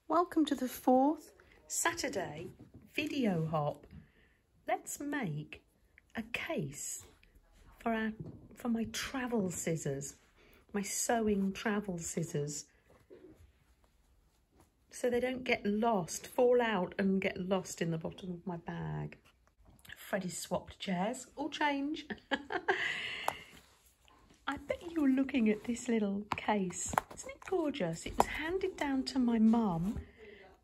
Welcome to the 4th Saturday video hop. Let's make a case for my travel scissors, my sewing travel scissors, so they don't get lost, fall out and get lost in the bottom of my bag. Freddie's swapped chairs, all change. I bet you're looking at this little case. Isn't it gorgeous? It was handed down to my mum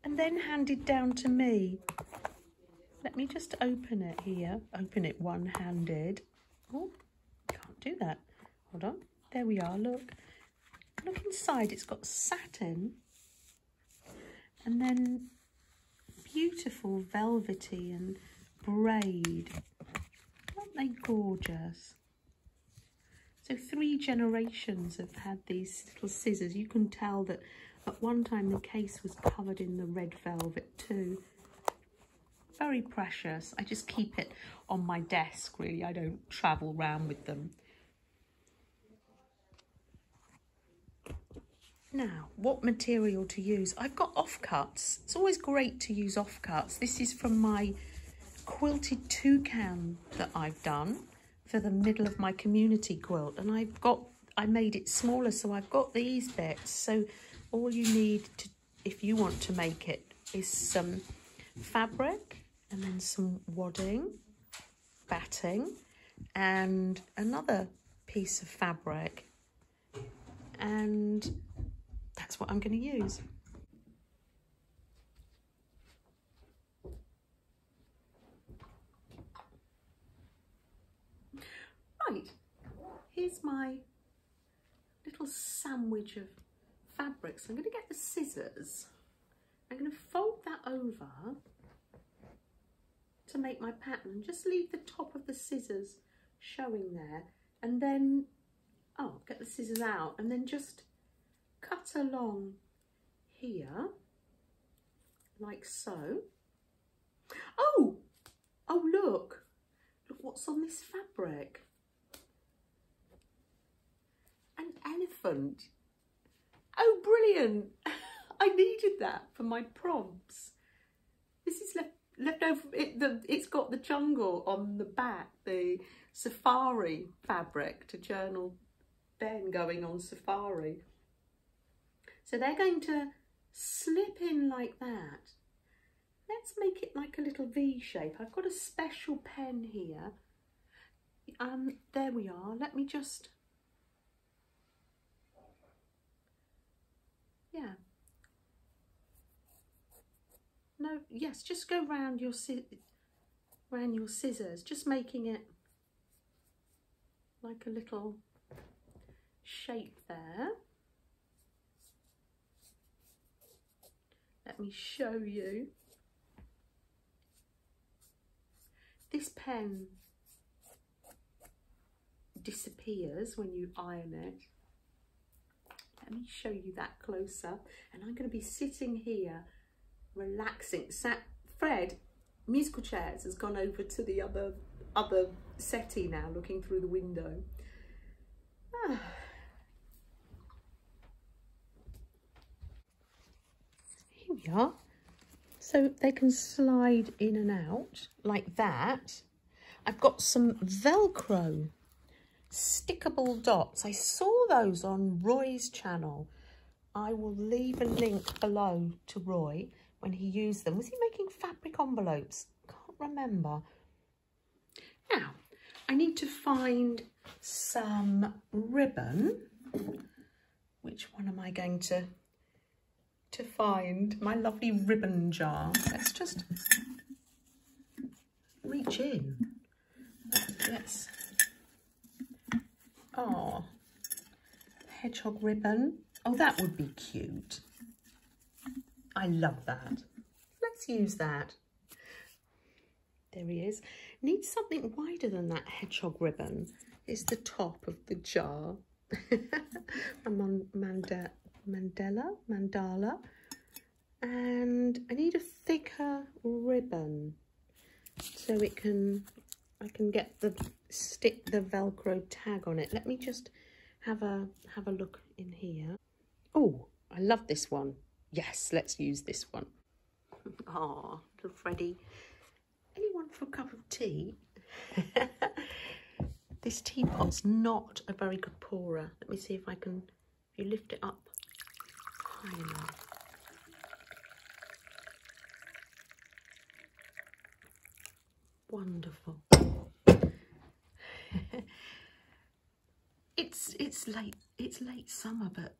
and then handed down to me. Let me just open it here. Open it one-handed. Oh, can't do that. Hold on. There we are, look. Look inside. It's got satin and then beautiful velvety and braid. Aren't they gorgeous? So 3 generations have had these little scissors. You can tell that at one time the case was covered in the red velvet too. Very precious. I just keep it on my desk, really. I don't travel around with them. Now, what material to use? I've got offcuts. It's always great to use offcuts. This is from my quilted toucan that I've done for the middle of my community quilt, and I made it smaller, so I've got these bits. So all you need to, if you want to make it, is some fabric and then some wadding, batting, and another piece of fabric, and that's what I'm going to use. Right, here's my little sandwich of fabrics. I'm going to get the scissors. I'm going to fold that over to make my pattern. Just leave the top of the scissors showing there, and then, get the scissors out and then just cut along here like so. Oh, look what's on this fabric. An elephant. Oh, brilliant. I needed that for my prompts. This is left over. It's got the jungle on the back, the safari fabric to journal Ben going on safari. So they're going to slip in like that. Let's make it like a little V shape. I've got a special pen here. There we are. Let me just... Yeah. No, yes, just go round your scissors, just making it like a little shape there. Let me show you. This pen disappears when you iron it. Let me show you that closer. And I'm going to be sitting here relaxing. Fred, musical chairs, has gone over to the other settee now, looking through the window. Here we are. So they can slide in and out like that. I've got some Velcro stickable dots. I saw those on Roy's channel. I will leave a link below to Roy when he used them. Was he making fabric envelopes? Can't remember. Now, I need to find some ribbon. Which one am I going to find? My lovely ribbon jar. Let's just reach in. Let's... Oh, hedgehog ribbon. Oh, that would be cute. I love that. Let's use that. There he is. Needs something wider than that hedgehog ribbon. It's the top of the jar. A mandala. And I need a thicker ribbon so I can stick the Velcro tag on it. Let me just have a look in here. Oh, I love this one. Yes, let's use this one. Oh, little Freddie. Anyone for a cup of tea? This teapot's not a very good pourer. Let me see if I can, if you lift it up high enough. Wonderful. It's late summer, but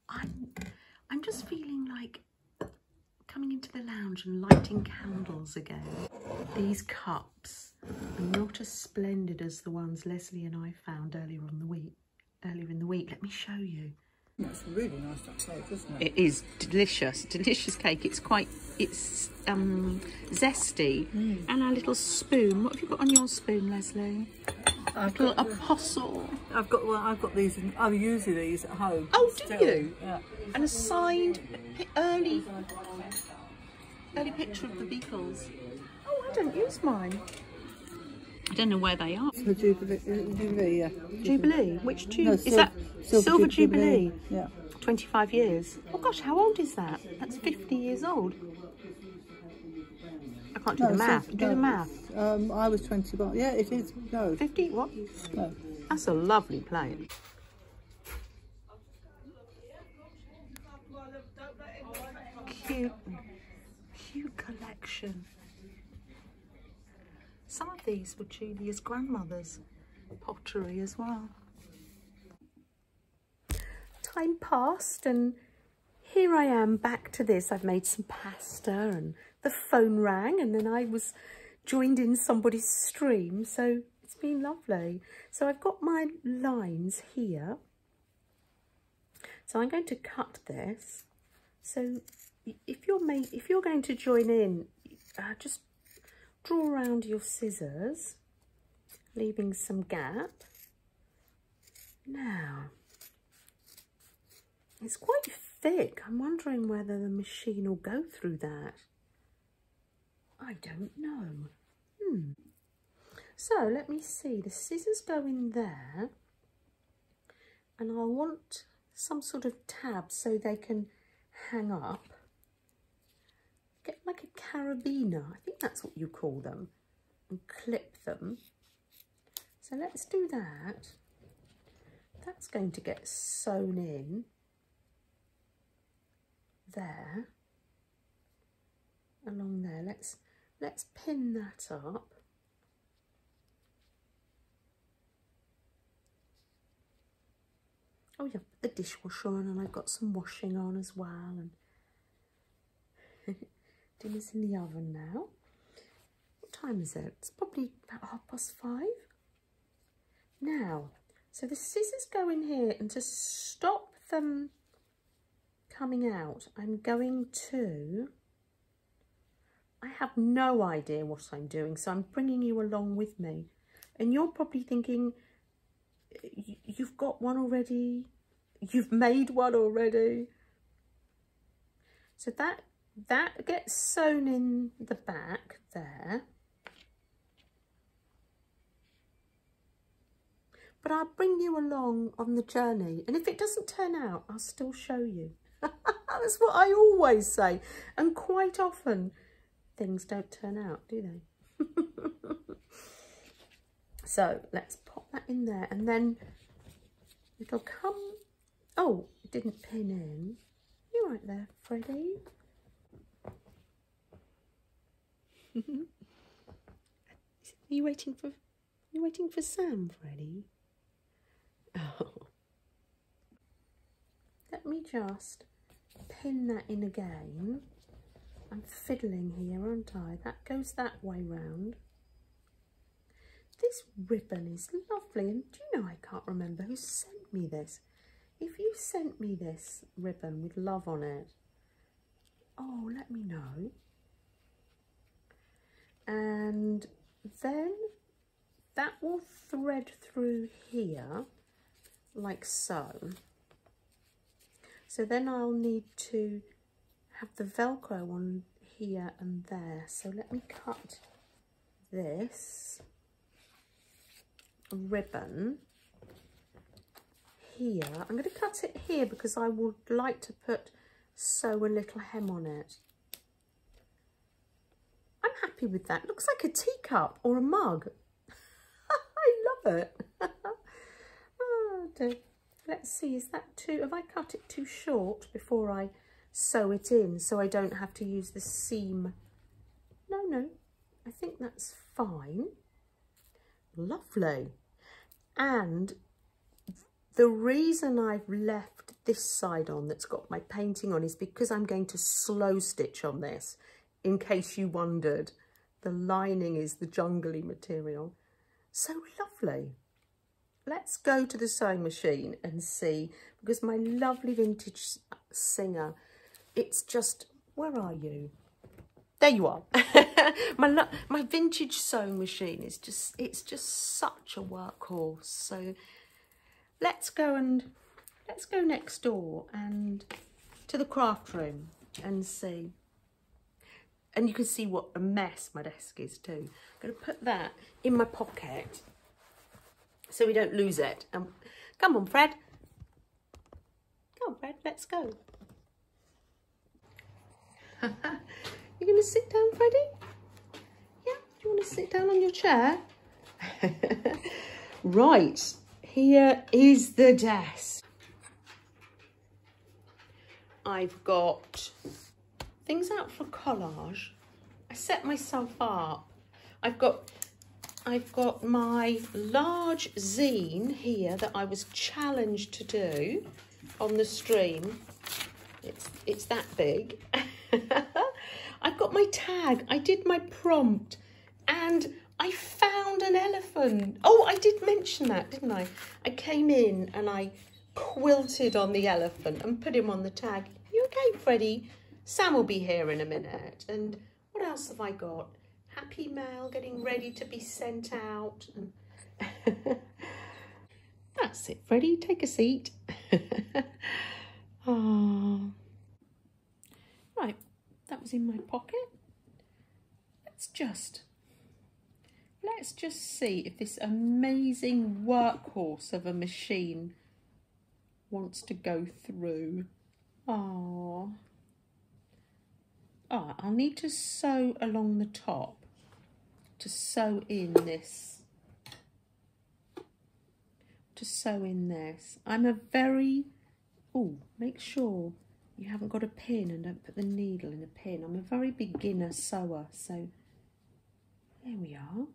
I'm just feeling like coming into the lounge and lighting candles again. These cups are not as splendid as the ones Leslie and I found earlier in the week. Let me show you. It's really nice, that cake, isn't it? It is delicious cake. It's zesty. And our little spoon. What have you got on your spoon, Leslie? A little apostle. I've got these. I use these at home. Oh, do still. you? Yeah. And a signed early picture of the beetles. Oh, I don't use mine. I don't know where they are. So Jubilee, yeah. Jubilee? Which No, is that? Silver Jubilee? Yeah. 25 years. Oh gosh, how old is that? That's 50 years old. I can't do the math. Do the math. I was 21. Yeah, it is. No. 50? What? No. That's a lovely plate. Cute collection. Some of these were Julia's grandmother's pottery as well. Time passed and here I am back to this. I've made some pasta and the phone rang and then I was joined in somebody's stream, so it's been lovely. So I've got my lines here. So I'm going to cut this. So if you're going to join in, just draw around your scissors, leaving some gap. Now, it's quite thick. I'm wondering whether the machine will go through that. I don't know. So let me see. The scissors go in there, and I want some sort of tab so they can hang up. Get like a carabiner, I think that's what you call them, and clip them. So let's do that. That's going to get sewn in there, along there. Let's pin that up. Oh yeah, put the dishwasher on, and I've got some washing on as well, and dinner's in the oven now. What time is it? It's probably about 5:30. Now, so the scissors go in here, and to stop them coming out, I'm going to, I have no idea what I'm doing, so I'm bringing you along with me. And you're probably thinking, you've got one already, you've made one already. So that gets sewn in the back there. But I'll bring you along on the journey, and if it doesn't turn out, I'll still show you. That's what I always say, and quite often things don't turn out, do they? So let's pop that in there, and then it'll come. Oh, it didn't pin in. You right there, Freddie? Are you waiting for Sam, Freddie? Oh. Let me just pin that in again. I'm fiddling here, aren't I? That goes that way round. This ribbon is lovely, and do you know, I can't remember who sent me this. If you sent me this ribbon with love on it, oh, let me know. And then that will thread through here like so. So then I'll need to have the Velcro on here and there. So let me cut this ribbon here. I'm going to cut it here because I would like to put sew a little hem on it. I'm happy with that. Looks like a teacup or a mug. I love it. Oh, dear. Let's see, is that too, have I cut it too short before I sew it in so I don't have to use the seam? No, I think that's fine. Lovely. And the reason I've left this side on that's got my painting on is because I'm going to slow stitch on this, in case you wondered. The lining is the jungly material. So lovely. Let's go to the sewing machine and see, because my lovely vintage Singer, it's just, where are you? There you are. my vintage sewing machine is just, it's just such a workhorse. So let's go next door and to the craft room and see. And you can see what a mess my desk is too. I'm going to put that in my pocket so we don't lose it. Come on, Fred. Come on, Fred, let's go. You're going to sit down, Freddie? Yeah, do you want to sit down on your chair? Right, here is the desk. I've got things out for collage. I set myself up. I've got my large zine here that I was challenged to do on the stream. It's that big. I've got my tag. I did my prompt and I found an elephant. Oh, I did mention that, didn't I? I came in and I quilted on the elephant and put him on the tag. You okay, Freddie? Sam will be here in a minute. And what else have I got? Happy mail getting ready to be sent out. That's it, Freddie. Take a seat. Oh. Right, that was in my pocket. Let's just see if this amazing workhorse of a machine wants to go through. Oh. Oh, I'll need to sew along the top to sew in this. I'm a very, make sure you haven't got a pin and don't put the needle in a pin. I'm a very beginner sewer, so there we are.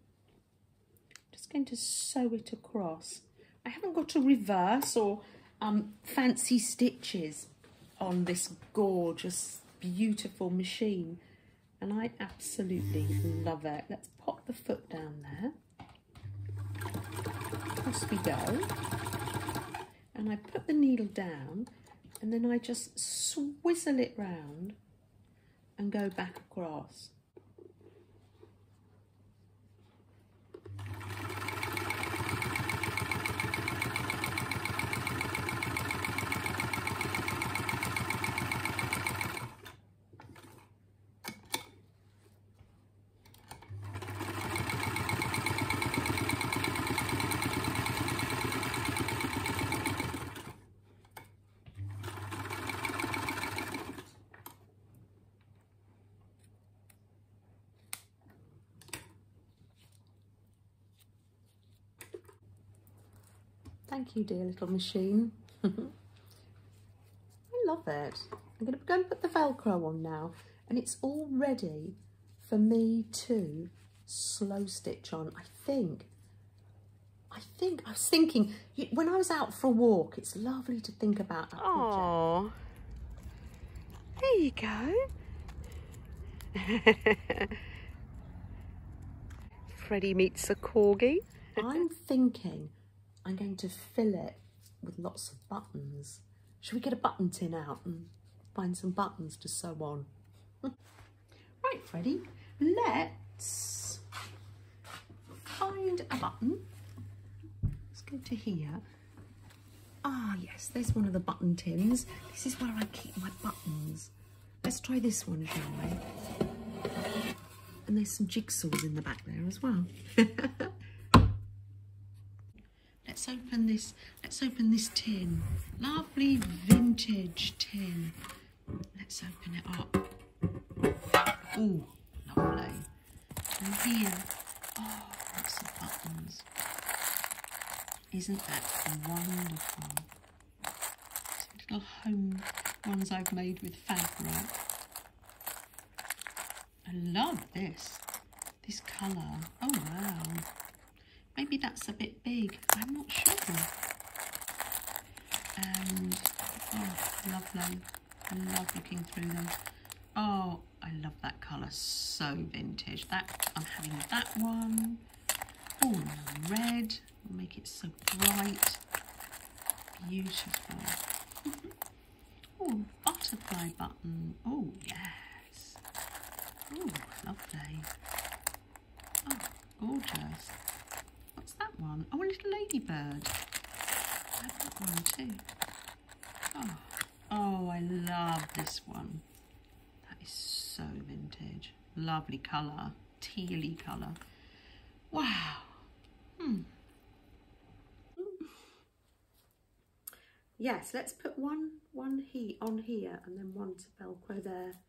Just going to sew it across. I haven't got a reverse or fancy stitches on this gorgeous, beautiful machine, and I absolutely love it. Let's pop the foot down there. Across we go. And I put the needle down and then I just swizzle it round and go back across. Thank you, dear little machine. I love it. I'm going to go and put the Velcro on now, and it's all ready for me to slow stitch on. I was thinking, when I was out for a walk, it's lovely to think about that project. Oh, there you go. Freddie meets a corgi. I'm thinking I'm going to fill it with lots of buttons. Should we get a button tin out and find some buttons to sew on? Right, Freddie, let's find a button. Let's go to here. Ah, yes, there's one of the button tins. This is where I keep my buttons. Let's try this one, shall we? And there's some jigsaws in the back there as well. Let's open this tin. Lovely vintage tin. let's open it up. Oh, lovely. And here, oh, lots of buttons. Isn't that wonderful? Some little home ones I've made with fabric. I love this colour. Oh wow. Maybe that's a bit big, I'm not sure. And, oh, lovely. I love looking through them. Oh, I love that colour, so vintage. That, I'm having that one. Oh, red, make it so bright. Beautiful. Oh, butterfly button. Oh, yes. Oh, lovely. Oh, gorgeous. What's that one? Oh, a little ladybird. I have that one too. Oh, oh, I love this one. That is so vintage. Lovely colour, tealy colour. Wow. Yes, let's put one on here and then one to Velcro there.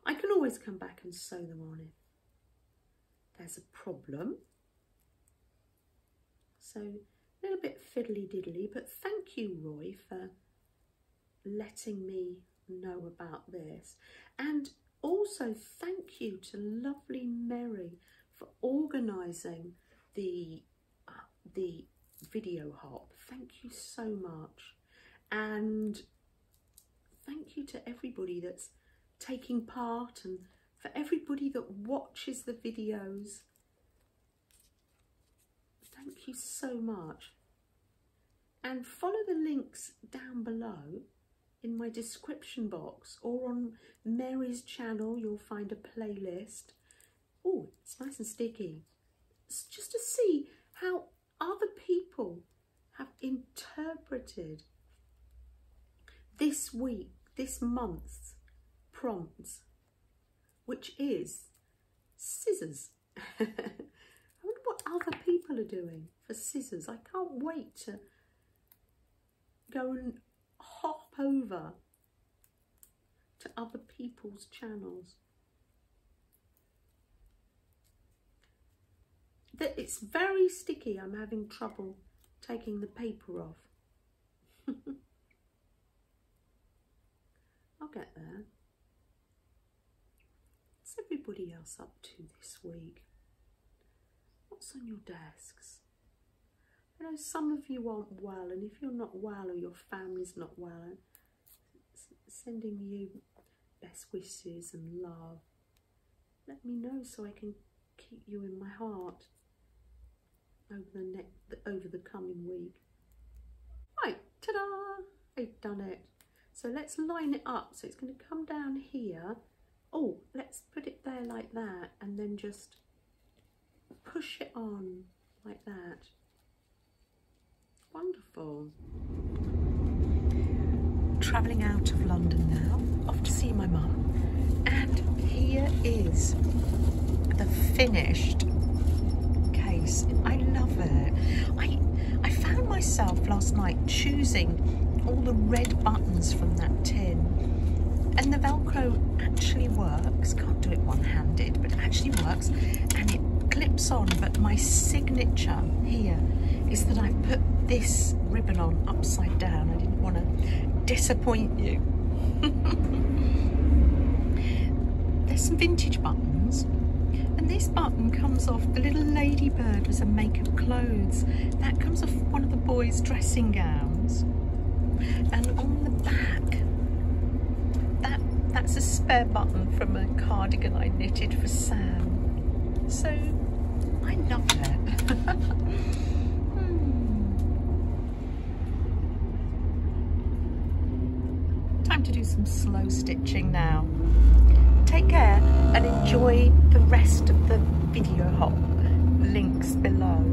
I can always come back and sew them on if there's a problem. So a little bit fiddly diddly, but thank you, Roy, for letting me know about this. And also thank you to lovely Meri for organising the video hop. Thank you so much. And thank you to everybody that's taking part and for everybody that watches the videos. Thank you so much. And follow the links down below in my description box or on Meri's channel. You'll find a playlist. Oh, it's nice and sticky. It's just to see how other people have interpreted this week, this month's prompts, which is scissors. I wonder what other people are doing for scissors. I can't wait to go and hop over to other people's channels. It's very sticky. I'm having trouble taking the paper off. I'll get there. What's everybody else up to this week? What's on your desks? I know some of you aren't well, and if you're not well or your family's not well, sending you best wishes and love. Let me know so I can keep you in my heart over the coming week. Right, ta-da! I've done it. So let's line it up. So it's going to come down here. Oh, let's put it there like that, and then just push it on like that. Wonderful. Travelling out of London now, off to see my mum, and here is the finished case. I love it. I found myself last night choosing all the red buttons from that tin, and the Velcro actually works. Can't do it one-handed, but it actually works, and it clips on. But my signature here is that I put this ribbon on upside down. I didn't want to disappoint you. There's some vintage buttons, and this button comes off, the little ladybird was a make of clothes. That comes off one of the boys' dressing gowns. And on the back, that's a spare button from a cardigan I knitted for Sam. So I love it. Time to do some slow stitching now. Take care and enjoy the rest of the video hop. Links below.